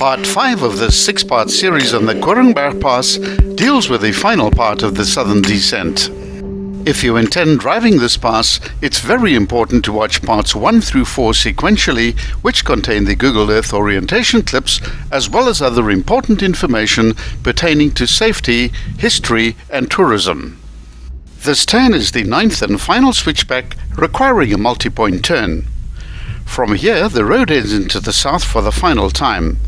Part 5 of this 6-part series on the Koringberg Pass deals with the final part of the southern descent. If you intend driving this pass, it's very important to watch parts 1 through 4 sequentially, which contain the Google Earth orientation clips, as well as other important information pertaining to safety, history and tourism. This turn is the 9th and final switchback, requiring a multi-point turn. From here, the road ends into the south for the final time.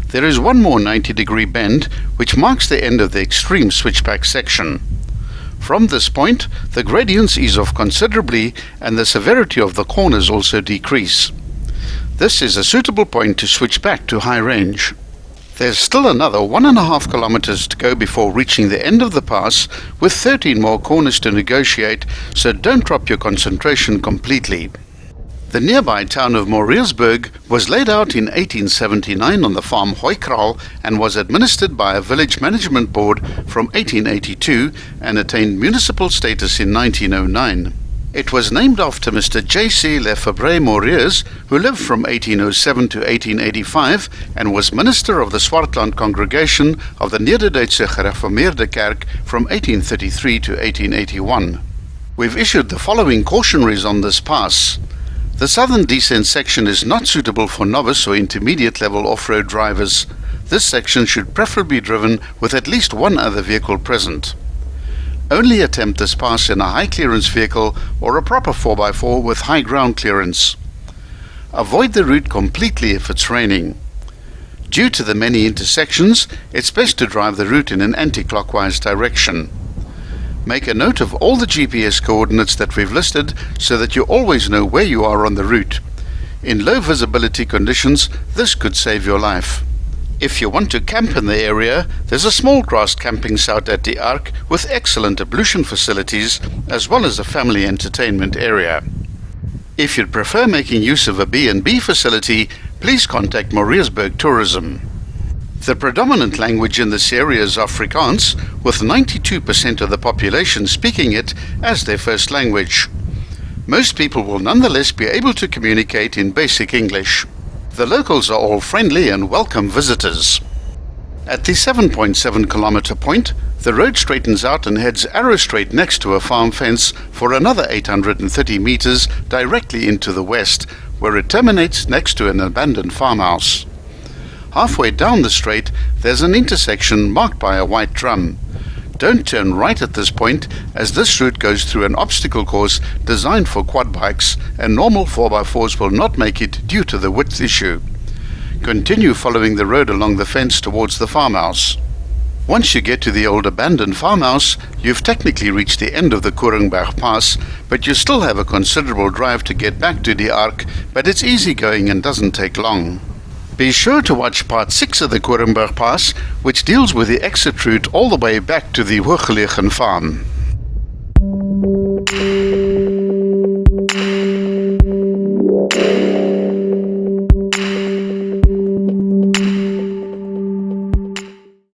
There is one more 90-degree bend, which marks the end of the extreme switchback section. From this point, the gradients ease off considerably and the severity of the corners also decrease. This is a suitable point to switch back to high range. There's still another 1.5 kilometers to go before reaching the end of the pass, with 13 more corners to negotiate, so don't drop your concentration completely. The nearby town of Koringberg was laid out in 1879 on the farm Hoikral and was administered by a village management board from 1882 and attained municipal status in 1909. It was named after Mr. J.C. Lefebvre Moreers, who lived from 1807 to 1885 and was minister of the Swartland congregation of the Nederduitse Gereformeerde Kerk from 1833 to 1881. We've issued the following cautionaries on this pass. The southern descent section is not suitable for novice or intermediate level off-road drivers. This section should preferably be driven with at least one other vehicle present. Only attempt this pass in a high clearance vehicle or a proper 4x4 with high ground clearance. Avoid the route completely if it's raining. Due to the many intersections, it's best to drive the route in an anti-clockwise direction. Make a note of all the GPS coordinates that we've listed so that you always know where you are on the route. In low visibility conditions, this could save your life. If you want to camp in the area, there's a small grassed camping site at the Ark with excellent ablution facilities as well as a family entertainment area. If you'd prefer making use of a B&B facility, please contact Koringberg Tourism. The predominant language in this area is Afrikaans, with 92% of the population speaking it as their first language. Most people will nonetheless be able to communicate in basic English. The locals are all friendly and welcome visitors. At the 7.7 kilometer point, the road straightens out and heads arrow straight next to a farm fence for another 830 meters directly into the west, where it terminates next to an abandoned farmhouse. Halfway down the straight, there's an intersection marked by a white drum. Don't turn right at this point, as this route goes through an obstacle course designed for quad bikes, and normal 4x4s will not make it due to the width issue. Continue following the road along the fence towards the farmhouse. Once you get to the old abandoned farmhouse, you've technically reached the end of the Koringberg Pass, but you still have a considerable drive to get back to the Ark, but it's easy going and doesn't take long. Be sure to watch part 6 of the Koringberg Pass, which deals with the exit route all the way back to the Hooggelegen farm.